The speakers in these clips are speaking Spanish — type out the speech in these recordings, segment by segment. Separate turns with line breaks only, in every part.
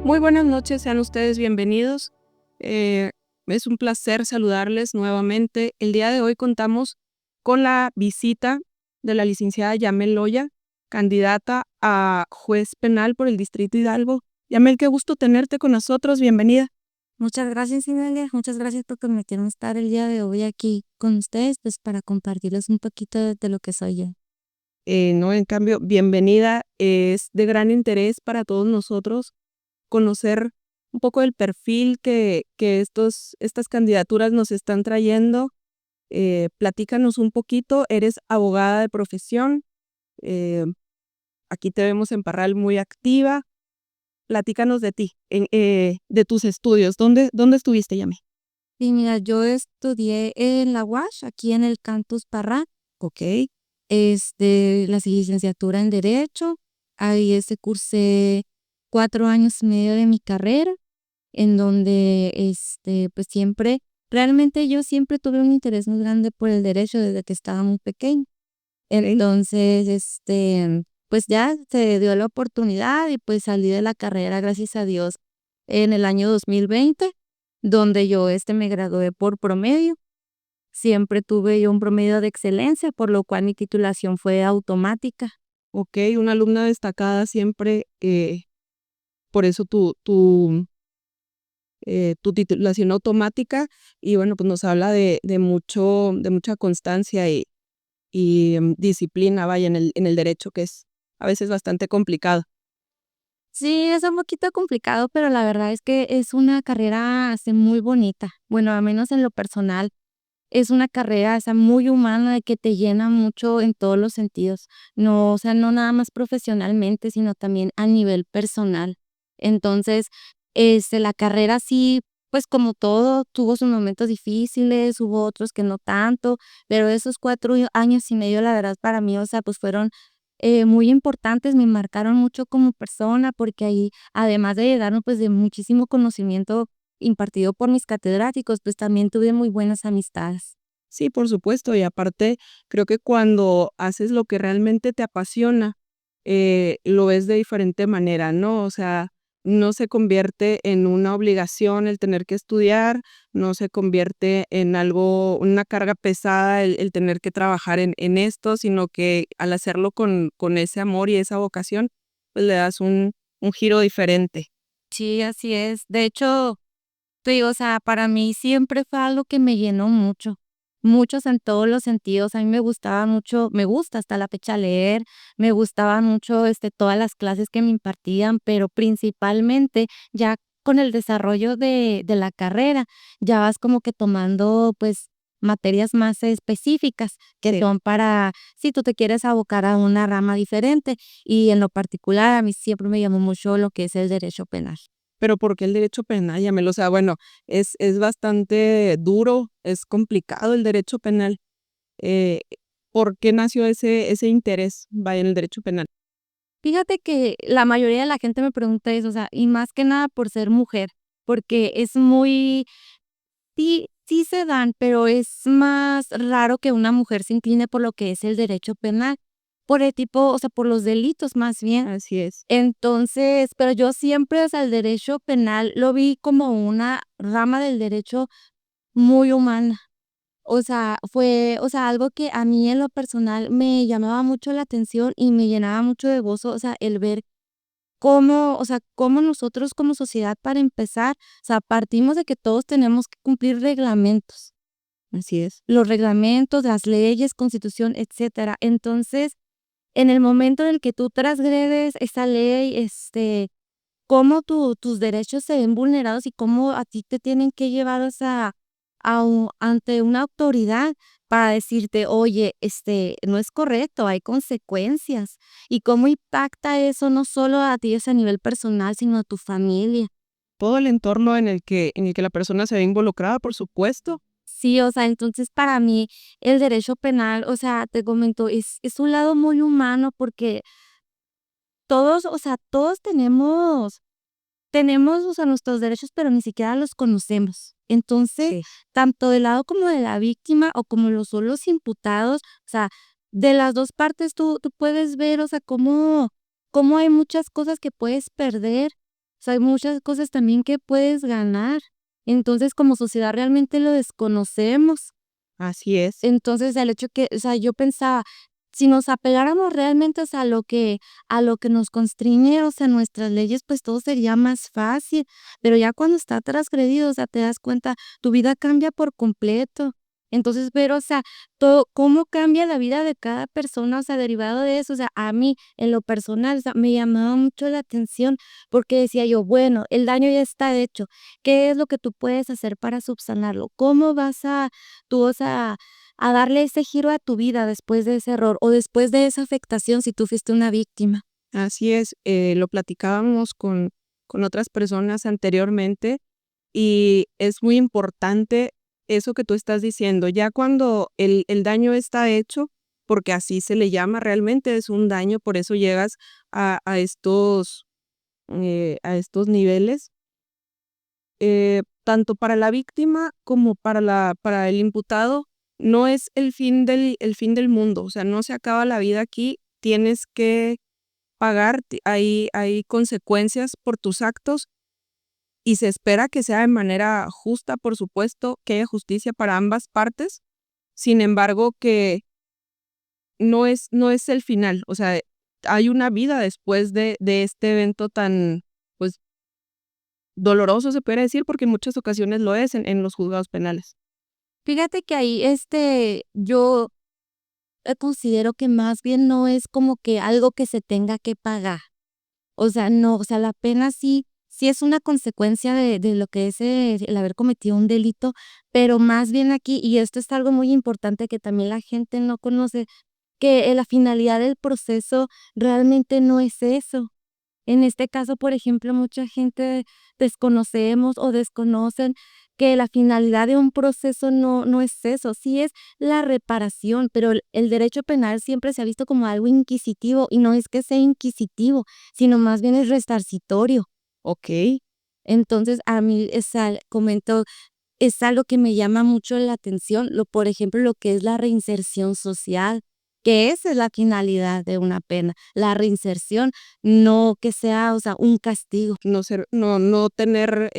Muy buenas noches, sean ustedes bienvenidos. Es un placer saludarles nuevamente. El día de hoy contamos con la visita de la licenciada Yamel Loya, candidata a juez penal por el Distrito Hidalgo. Yamel, qué gusto tenerte con nosotros, bienvenida.
Muchas gracias, Idalia. Muchas gracias por permitirme estar el día de hoy aquí con ustedes, pues para compartirles un poquito de lo que soy yo.
No, en cambio, bienvenida. Es de gran interés para todos nosotros conocer un poco del perfil que estas candidaturas nos están trayendo. Platícanos un poquito, eres abogada de profesión, eh, aquí te vemos en Parral muy activa. Platícanos de ti, de tus estudios. ¿Dónde estuviste, Yami?
Y mira, yo estudié en la UASH, aquí en el Campus Parral,
Ok,
la licenciatura en Derecho. Ahí cursé 4 años y medio de mi carrera, en donde pues realmente yo siempre tuve un interés muy grande por el derecho desde que estaba muy pequeña.
ok.
Entonces, pues ya se dio la oportunidad y pues salí de la carrera, gracias a Dios, en el año 2020, donde yo me gradué por promedio. Siempre tuve yo un promedio de excelencia, por lo cual mi titulación fue automática.
Ok, una alumna destacada siempre, por eso tu titulación automática y bueno, pues nos habla de mucha constancia y disciplina, vaya, en el derecho, que es a veces bastante complicado.
Sí, es un poquito complicado, pero la verdad es que es una carrera muy bonita. Bueno, al menos en lo personal. Es una carrera, muy humana, que te llena mucho en todos los sentidos. No, o sea, no nada más profesionalmente, sino también a nivel personal. Entonces, la carrera sí, pues como todo, tuvo sus momentos difíciles, hubo otros que no tanto, pero esos 4 años y medio, la verdad, para mí, o sea, pues fueron muy importantes, me marcaron mucho como persona, porque ahí, además de llegarnos pues de muchísimo conocimiento impartido por mis catedráticos, pues también tuve muy buenas amistades.
Sí, por supuesto, y aparte creo que cuando haces lo que realmente te apasiona, lo ves de diferente manera, ¿no? O sea, no se convierte en una obligación el tener que estudiar, no se convierte en algo, una carga pesada el tener que trabajar en esto, sino que al hacerlo con ese amor y esa vocación, pues le das un giro diferente.
Sí, así es. De hecho, te digo, o sea, para mí siempre fue algo que me llenó mucho, muchos en todos los sentidos. A mí me gustaba mucho, me gusta hasta la fecha leer, me gustaban mucho, todas las clases que me impartían, pero principalmente ya con el desarrollo de la carrera, ya vas como que tomando, pues, materias más específicas que
Sí.
son para si tú te quieres abocar a una rama diferente, y en lo particular a mí siempre me llamó mucho lo que es el derecho penal.
Pero ¿por qué el derecho penal? Yamel? O sea, bueno, es bastante duro, es complicado el derecho penal. Eh, ¿Por qué nació ese interés, vaya, en el derecho penal?
Fíjate que la mayoría de la gente me pregunta eso, o sea, y más que nada por ser mujer, porque es muy sí se dan, pero es más raro que una mujer se incline por lo que es el derecho penal, por el tipo, o sea, por los delitos más bien.
Así es.
Entonces, pero yo siempre, o sea, el derecho penal lo vi como una rama del derecho muy humana. O sea, fue, o sea, algo que a mí en lo personal me llamaba mucho la atención y me llenaba mucho de gozo, o sea, el ver cómo, o sea, cómo nosotros como sociedad, para empezar, o sea, partimos de que todos tenemos que cumplir reglamentos,
Así es.
los reglamentos, las leyes, constitución, etcétera. Entonces, en el momento en el que tú transgredes esa ley, cómo tus derechos se ven vulnerados y cómo a ti te tienen que llevar, o sea, ante una autoridad para decirte, oye, no es correcto, hay consecuencias. Y cómo impacta eso no solo a ti, es a nivel personal, sino a tu familia.
Todo el entorno en el que la persona se ve involucrada, por supuesto.
Sí, o sea, entonces para mí el derecho penal, o sea, te comento, es un lado muy humano porque todos, o sea, todos tenemos, o sea, nuestros derechos, pero ni siquiera los conocemos. Entonces,
Sí.
tanto del lado como de la víctima o como son los imputados, o sea, de las 2 partes tú puedes ver, o sea, cómo hay muchas cosas que puedes perder O sea, hay muchas cosas también que puedes ganar. Entonces, como sociedad realmente lo desconocemos.
Así es,
Entonces, el hecho que, o sea, yo pensaba, si nos apegáramos realmente, o sea, a lo que nos constriñe, o sea, nuestras leyes, pues todo sería más fácil. Pero ya cuando está transgredido, o sea, te das cuenta, tu vida cambia por completo. Entonces, ver, o sea, todo, cómo cambia la vida de cada persona, o sea, derivado de eso, o sea, a mí, en lo personal, o sea, me llamaba mucho la atención porque decía yo, bueno, el daño ya está hecho. ¿Qué es lo que tú puedes hacer para subsanarlo? ¿Cómo vas a, tú, o sea, a darle ese giro a tu vida después de ese error o después de esa afectación si tú fuiste una víctima?
así es. Lo platicábamos con otras personas anteriormente y es muy importante eso que tú estás diciendo. Ya cuando el daño está hecho, porque así se le llama realmente, es un daño, por eso llegas a estos niveles, tanto para la víctima como para el imputado, no es el fin del mundo, o sea, no se acaba la vida aquí, tienes que pagar, hay consecuencias por tus actos y se espera que sea de manera justa, por supuesto, que haya justicia para ambas partes. Sin embargo, que no es el final, o sea, hay una vida después de este evento tan, pues, doloroso, se puede decir, porque en muchas ocasiones lo es en los juzgados penales.
Fíjate que ahí, yo considero que más bien no es como que algo que se tenga que pagar. O sea, no, o sea, la pena sí es una consecuencia de lo que es, el haber cometido un delito, pero más bien aquí, y esto es algo muy importante que también la gente no conoce, que, la finalidad del proceso realmente no es eso. En este caso, por ejemplo, mucha gente desconocemos o desconocen que la finalidad de un proceso no es eso, sí es la reparación, pero el derecho penal siempre se ha visto como algo inquisitivo, y no es que sea inquisitivo, sino más bien es resarcitorio.
Okey,
Entonces, a mí comento, es algo que me llama mucho la atención, por ejemplo, lo que es la reinserción social, que esa es la finalidad de una pena, la reinserción, no que sea, o sea, un castigo.
no tener,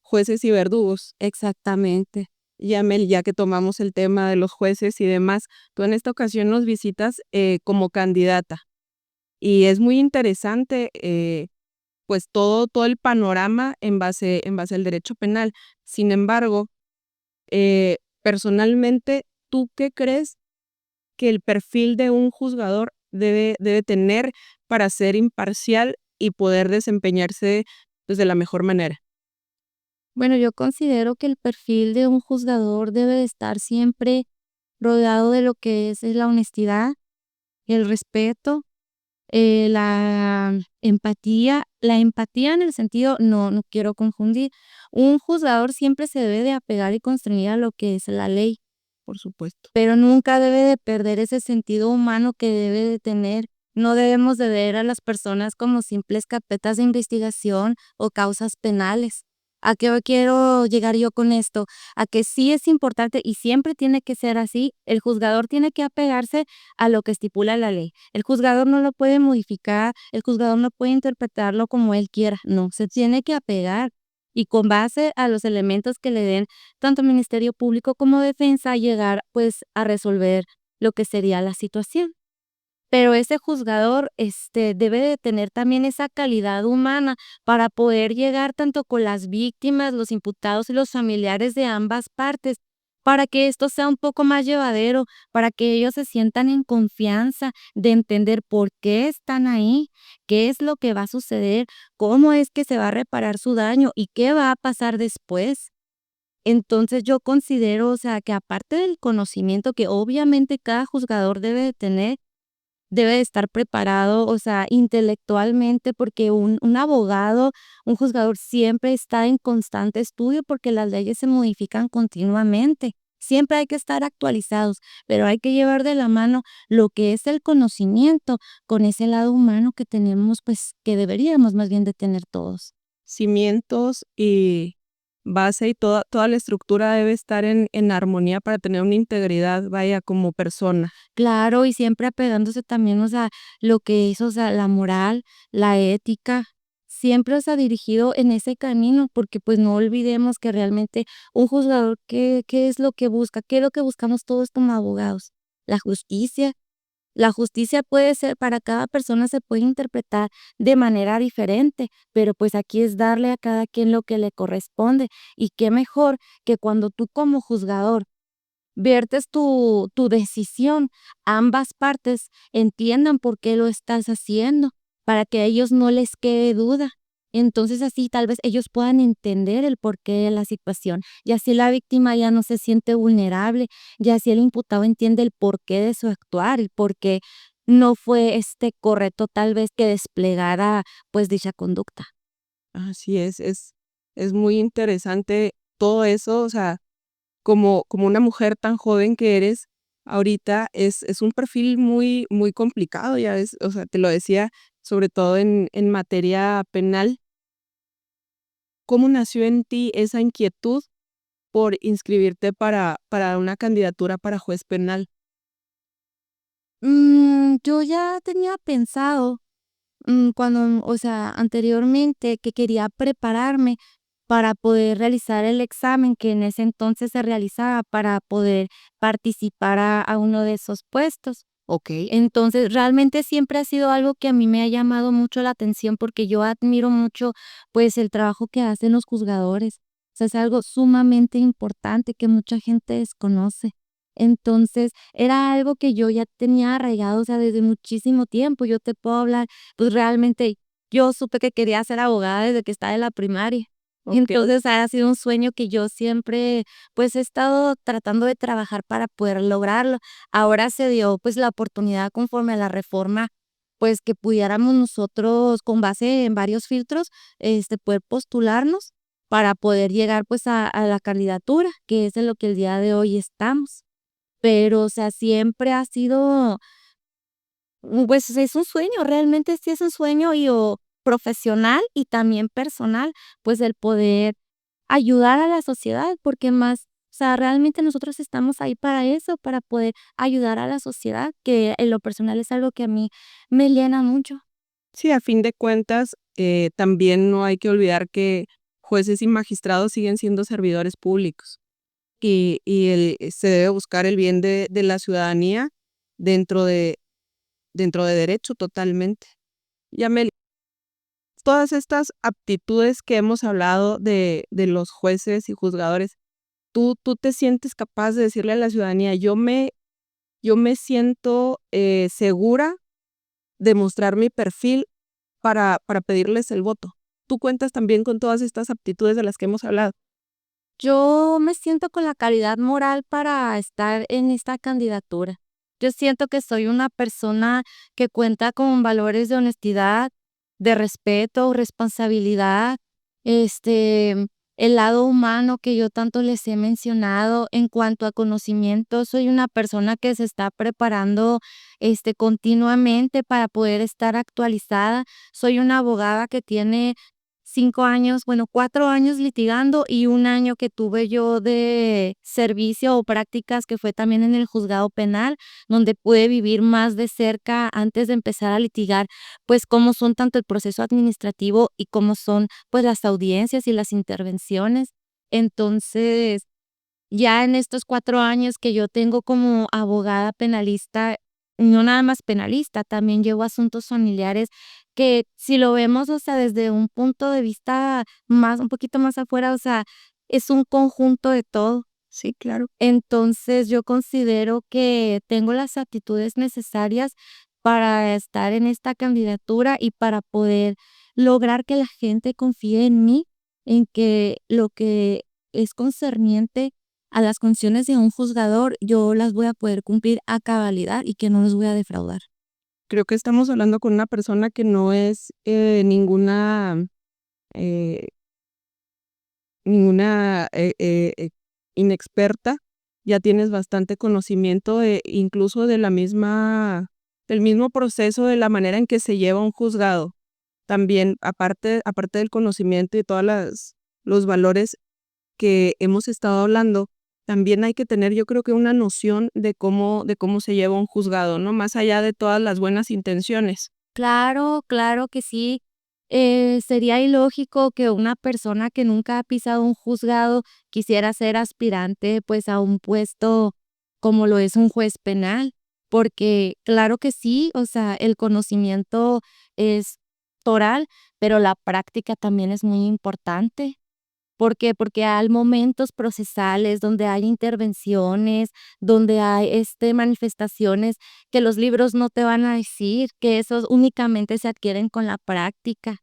jueces y verdugos.
Exactamente.
Mel, ya que tomamos el tema de los jueces y demás, tú en esta ocasión nos visitas, como candidata, y es muy interesante, pues, todo el panorama en base al derecho penal. Sin embargo, personalmente, ¿tú qué crees que el perfil de un juzgador debe tener para ser imparcial y poder desempeñarse, pues, de la mejor manera?
Bueno, yo considero que el perfil de un juzgador debe de estar siempre rodeado de lo que es la honestidad, el respeto, la empatía en el sentido, no quiero confundir. Un juzgador siempre se debe de apegar y constreñir a lo que es la ley,
Por supuesto.
pero nunca debe de perder ese sentido humano que debe de tener. No debemos de ver a las personas como simples carpetas de investigación o causas penales. ¿A qué quiero llegar yo con esto? A que sí es importante y siempre tiene que ser así. El juzgador tiene que apegarse a lo que estipula la ley. El juzgador no lo puede modificar, el juzgador no puede interpretarlo como él quiera. No, se tiene que apegar y con base a los elementos que le den tanto Ministerio Público como Defensa, llegar, pues, a resolver lo que sería la situación. Pero ese juzgador, debe de tener también esa calidad humana para poder llegar tanto con las víctimas, los imputados y los familiares de ambas partes, para que esto sea un poco más llevadero, para que ellos se sientan en confianza de entender por qué están ahí, qué es lo que va a suceder, cómo es que se va a reparar su daño y qué va a pasar después. Entonces, yo considero, o sea, que aparte del conocimiento que obviamente cada juzgador debe de tener, debe de estar preparado, o sea, intelectualmente, porque un abogado, un juzgador siempre está en constante estudio porque las leyes se modifican continuamente. Siempre hay que estar actualizados, pero hay que llevar de la mano lo que es el conocimiento con ese lado humano que tenemos, pues, que deberíamos más bien de tener todos.
Cimientos y base y toda la estructura debe estar en armonía para tener una integridad, vaya, como persona.
Claro, y siempre apegándose también, o sea, lo que es, o sea, la moral, la ética, siempre, o sea, dirigido en ese camino, porque, pues, no olvidemos que realmente un juzgador, ¿qué es lo que busca? ¿Qué es lo que buscamos todos como abogados? La justicia. La justicia puede ser para cada persona se puede interpretar de manera diferente, pero, pues, aquí es darle a cada quien lo que le corresponde, y qué mejor que cuando tú como juzgador viertes tu decisión, ambas partes entiendan por qué lo estás haciendo, para que a ellos no les quede duda. Entonces, así tal vez ellos puedan entender el porqué de la situación, y así la víctima ya no se siente vulnerable, y así el imputado entiende el porqué de su actuar, y por qué no fue, correcto tal vez que desplegara, pues, dicha conducta.
Así es muy interesante todo eso, o sea, como una mujer tan joven que eres ahorita, es un perfil muy complicado, ya ves, o sea, te lo decía, sobre todo en materia penal. ¿Cómo nació en ti esa inquietud por inscribirte para una candidatura para juez penal?
Yo ya tenía pensado, cuando, o sea, anteriormente que quería prepararme para poder realizar el examen que en ese entonces se realizaba para poder participar a uno de esos puestos.
Okey.
Entonces, realmente siempre ha sido algo que a mí me ha llamado mucho la atención porque yo admiro mucho, pues, el trabajo que hacen los juzgadores. O sea, es algo sumamente importante que mucha gente desconoce. Entonces, era algo que yo ya tenía arraigado, o sea, desde muchísimo tiempo. Yo te puedo hablar, pues, realmente yo supe que quería ser abogada desde que estaba en la primaria.
Okey.
Entonces, ha sido un sueño que yo siempre, pues, he estado tratando de trabajar para poder lograrlo. Ahora se dio, pues, la oportunidad conforme a la reforma, pues, que pudiéramos nosotros, con base en varios filtros, poder postularnos para poder llegar, pues, a la candidatura, que es en lo que el día de hoy estamos. Pero, o sea, siempre ha sido, pues, es un sueño, realmente sí es un sueño y o profesional y también personal, pues, el poder ayudar a la sociedad, porque más, o sea, realmente nosotros estamos ahí para eso, para poder ayudar a la sociedad, que en lo personal es algo que a mí me llena mucho.
Sí, a fin de cuentas, también no hay que olvidar que jueces y magistrados siguen siendo servidores públicos, se debe buscar el bien de la ciudadanía dentro de derecho totalmente. Yamel, todas estas aptitudes que hemos hablado de los jueces y juzgadores, ¿tú te sientes capaz de decirle a la ciudadanía: "Yo me siento, segura de mostrar mi perfil para pedirles el voto"? ¿Tú cuentas también con todas estas aptitudes de las que hemos hablado?
Yo me siento con la calidad moral para estar en esta candidatura. Yo siento que soy una persona que cuenta con valores de honestidad, de respeto, responsabilidad, este, el lado humano que yo tanto les he mencionado. En cuanto a conocimiento, soy una persona que se está preparando, continuamente para poder estar actualizada. Soy una abogada que tiene 5 años, bueno, 4 años litigando y 1 año que tuve yo de servicio o prácticas, que fue también en el juzgado penal, donde pude vivir más de cerca antes de empezar a litigar, pues, cómo son tanto el proceso administrativo y cómo son, pues, las audiencias y las intervenciones. Entonces, ya en estos 4 años que yo tengo como abogada penalista, no nada más penalista, también llevo asuntos familiares que si lo vemos, o sea, desde un punto de vista más un poquito más afuera, o sea, es un conjunto de todo.
Sí, claro.
Entonces, yo considero que tengo las actitudes necesarias para estar en esta candidatura y para poder lograr que la gente confíe en mí, en que lo que es concerniente a las funciones de un juzgador, yo las voy a poder cumplir a cabalidad y que no los voy a defraudar.
Creo que estamos hablando con una persona que no es, eh ninguna, inexperta, ya tienes bastante conocimiento incluso del mismo proceso, de la manera en que se lleva un juzgado. También, aparte del conocimiento y todas las los valores que hemos estado hablando, también hay que tener, yo creo que una noción de cómo se lleva un juzgado, ¿no? Más allá de todas las buenas intenciones.
Claro, claro que sí. sería ilógico que una persona que nunca ha pisado un juzgado quisiera ser aspirante, pues, a un puesto como lo es un juez penal, porque claro que sí, o sea, el conocimiento es oral, pero la práctica también es muy importante. ¿Por qué? Porque hay momentos procesales donde hay intervenciones, donde hay, manifestaciones que los libros no te van a decir, que esos únicamente se adquieren con la práctica.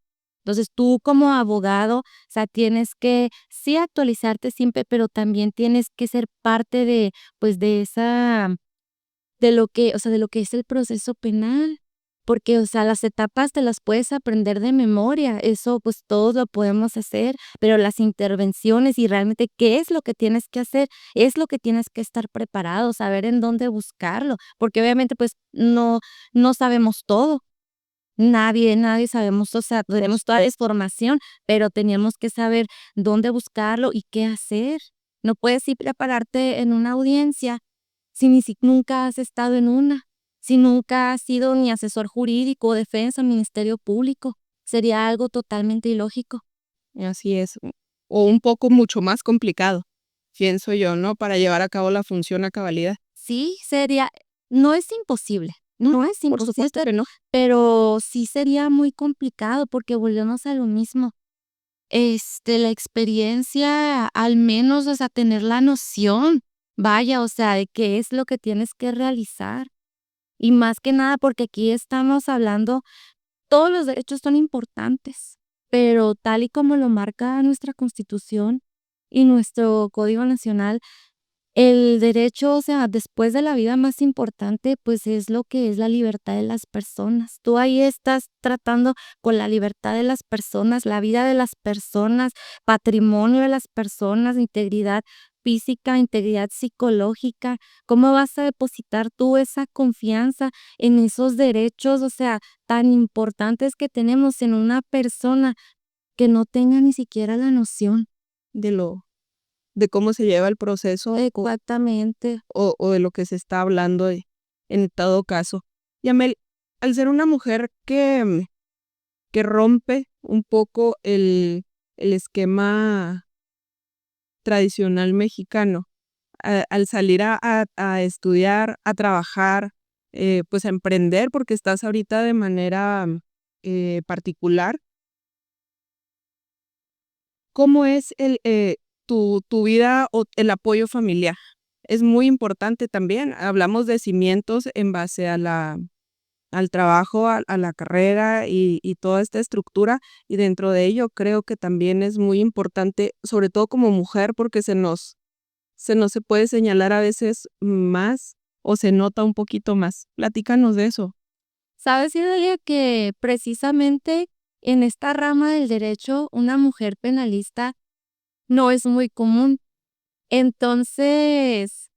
Entonces, tú como abogado, o sea, tienes que sí actualizarte siempre, pero también tienes que ser parte de, pues, de esa de lo que, o sea, de lo que es el proceso penal, porque, o sea, las etapas te las puedes aprender de memoria, eso, pues, todos lo podemos hacer, pero las intervenciones y realmente qué es lo que tienes que hacer, es lo que tienes que estar preparado, saber en dónde buscarlo, porque obviamente, pues, no sabemos todo. Nadie sabemos, o sea, tenemos toda la información, pero teníamos que saber dónde buscarlo y qué hacer. No puedes ir prepararte en una audiencia si nunca has estado en una, si nunca has sido ni asesor jurídico, defensa, ministerio público, sería algo totalmente ilógico.
Así es, o un poco mucho más complicado, pienso yo, ¿no? Para llevar a cabo la función a cabalidad.
Sí, sería no es imposible, no es
Por supuesto
imposible,
que no.
pero sí sería muy complicado porque volvemos a lo mismo. La experiencia, al menos, o sea, tener la noción, vaya, o sea, de qué es lo que tienes que realizar. Y más que nada, porque aquí estamos hablando, todos los derechos son importantes, pero tal y como lo marca nuestra Constitución y nuestro Código Nacional, el derecho, o sea, después de la vida más importante, pues es lo que es la libertad de las personas. Tú ahí estás tratando con la libertad de las personas, la vida de las personas, patrimonio de las personas, integridad física, integridad psicológica. ¿Cómo vas a depositar tú esa confianza en esos derechos, o sea, tan importantes que tenemos en una persona que no tenga ni siquiera la noción?
De lo de cómo se lleva el proceso
Exactamente.
o de lo que se está hablando en todo caso. Yamel, al ser una mujer que rompe un poco el esquema tradicional mexicano, al salir a estudiar, a trabajar, pues a emprender, porque estás ahorita de manera particular, ¿cómo es tu vida o el apoyo familiar? Es muy importante también. Hablamos de cimientos en base al trabajo, a la carrera y toda esta estructura, y dentro de ello creo que también es muy importante, sobre todo como mujer, porque se puede señalar a veces más o se nota un poquito más. Platícanos de eso.
¿Sabes, Idalia, que precisamente en esta rama del derecho una mujer penalista no es muy común? Entonces,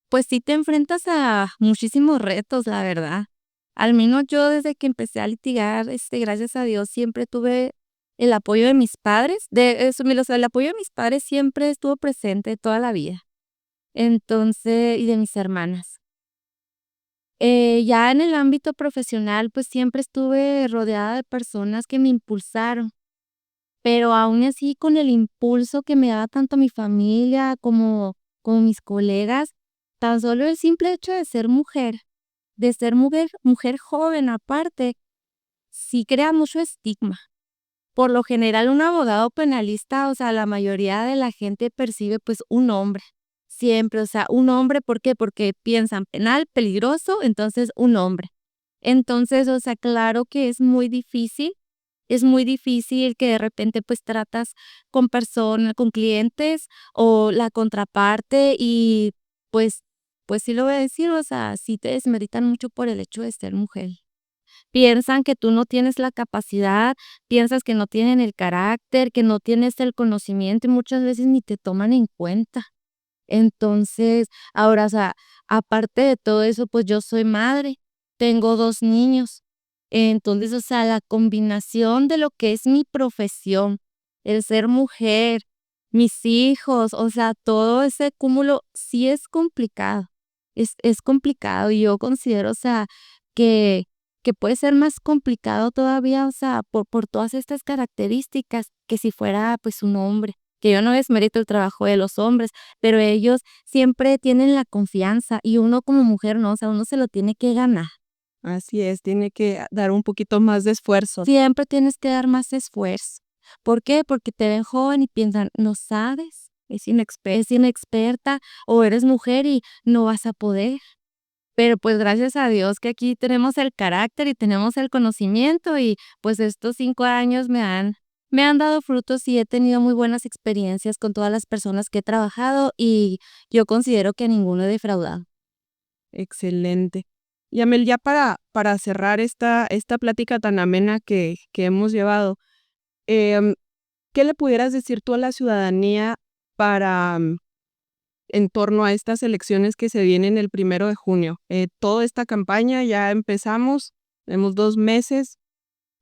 pues sí te enfrentas a muchísimos retos, la verdad. Al menos yo desde que empecé a litigar, gracias a Dios, siempre tuve el apoyo de mis padres. De eso, o sea, el apoyo de mis padres siempre estuvo presente toda la vida. Entonces, y de mis hermanas. Ya en el ámbito profesional, pues siempre estuve rodeada de personas que me impulsaron, pero aún así con el impulso que me daba tanto mi familia como mis colegas, tan solo el simple hecho de ser mujer joven aparte, sí crea mucho estigma. Por lo general, un abogado penalista, o sea, la mayoría de la gente percibe pues un hombre. Siempre, o sea, un hombre, ¿por qué? Porque piensan penal, peligroso, entonces un hombre. Entonces, o sea, claro que es muy difícil que de repente pues tratas con personas, con clientes o la contraparte y pues, pues sí lo voy a decir, o sea, sí te desmeritan mucho por el hecho de ser mujer. Piensan que tú no tienes la capacidad, piensas que no tienen el carácter, que no tienes el conocimiento y muchas veces ni te toman en cuenta. Entonces, ahora, o sea, aparte de todo eso, pues yo soy madre, tengo 2 niños. Entonces, o sea, la combinación de lo que es mi profesión, el ser mujer, mis hijos, o sea, todo ese cúmulo sí es complicado, es complicado y yo considero, o sea, que que puede ser más complicado todavía, o sea, por todas estas características, que si fuera, pues, un hombre. Que yo no desmerito el trabajo de los hombres, pero ellos siempre tienen la confianza y uno como mujer no, o sea, uno se lo tiene que ganar.
Así es, tiene que dar un poquito más de esfuerzo.
Siempre tienes que dar más esfuerzo. ¿Por qué? Porque te ven joven y piensan, no sabes, es inexperta o eres mujer y no vas a poder. Pero pues gracias a Dios que aquí tenemos el carácter y tenemos el conocimiento y pues estos 5 años me han dado frutos y he tenido muy buenas experiencias con todas las personas que he trabajado y yo considero que a ninguno he defraudado.
Excelente. Y Amel, ya para cerrar esta plática tan amena que hemos llevado, em, ¿qué le pudieras decir tú a la ciudadanía para en torno a estas elecciones que se vienen el 1 de junio? Toda esta campaña ya empezamos, tenemos 2 meses.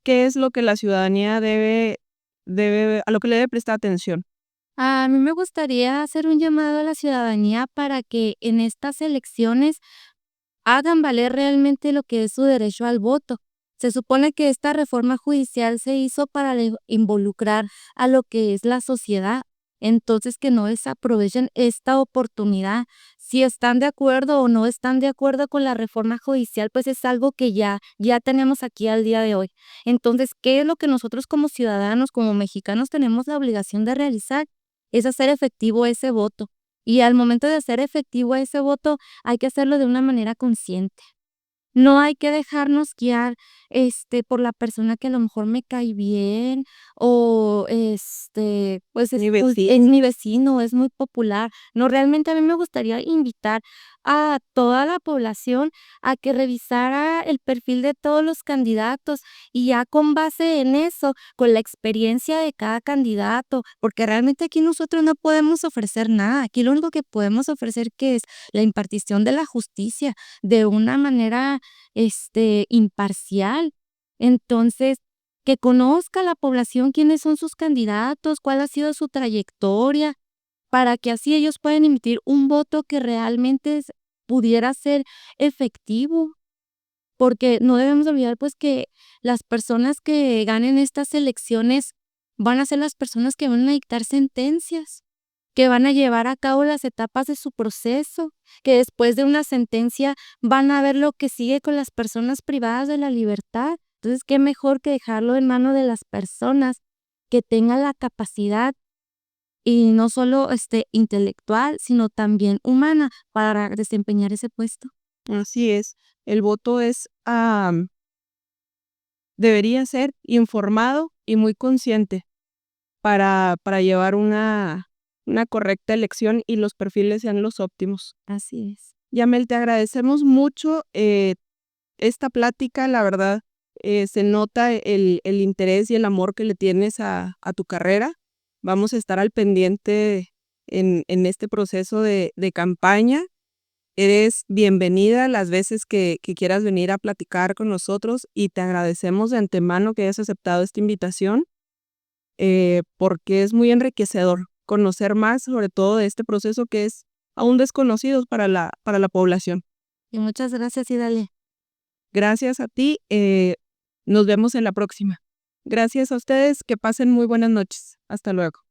¿Qué es lo que la ciudadanía a lo que le debe prestar atención?
A mí me gustaría hacer un llamado a la ciudadanía para que en estas elecciones hagan valer realmente lo que es su derecho al voto. Se supone que esta reforma judicial se hizo para involucrar a lo que es la sociedad, entonces que no desaprovechen esta oportunidad. Si están de acuerdo o no están de acuerdo con la reforma judicial, pues es algo que ya tenemos aquí al día de hoy. Entonces, ¿qué es lo que nosotros como ciudadanos, como mexicanos, tenemos la obligación de realizar? Es hacer efectivo ese voto. Y al momento de hacer efectivo ese voto, hay que hacerlo de una manera consciente. No hay que dejarnos guiar, por la persona que a lo mejor me cae bien o, pues,
Mi
es
vecino.
mi vecino, es muy popular. No, realmente a mí me gustaría invitar a toda la población a que revisara el perfil de todos los candidatos y ya con base en eso, con la experiencia de cada candidato, porque realmente aquí nosotros no podemos ofrecer nada. Aquí lo único que podemos ofrecer, que es la impartición de la justicia de una manera imparcial. Entonces, que conozca la población quiénes son sus candidatos, cuál ha sido su trayectoria, para que así ellos puedan emitir un voto que realmente pudiera ser efectivo. Porque no debemos olvidar, pues, que las personas que ganen estas elecciones van a ser las personas que van a dictar sentencias, que van a llevar a cabo las etapas de su proceso, que después de una sentencia van a ver lo que sigue con las personas privadas de la libertad. Entonces, qué mejor que dejarlo en manos de las personas que tengan la capacidad y no solo, intelectual, sino también humana para desempeñar ese puesto.
Así es. El voto debería ser informado y muy consciente para llevar una correcta elección y los perfiles sean los óptimos.
Así es.
Yamel, te agradecemos mucho esta plática, la verdad, se nota el interés y el amor que le tienes a tu carrera. Vamos a estar al pendiente en este proceso de campaña. Eres bienvenida las veces que quieras venir a platicar con nosotros y te agradecemos de antemano que hayas aceptado esta invitación, porque es muy enriquecedor conocer más sobre todo de este proceso que es aún desconocido para la población.
Y muchas gracias, y dale.
Gracias a ti, nos vemos en la próxima. Gracias a ustedes, que pasen muy buenas noches. Hasta luego.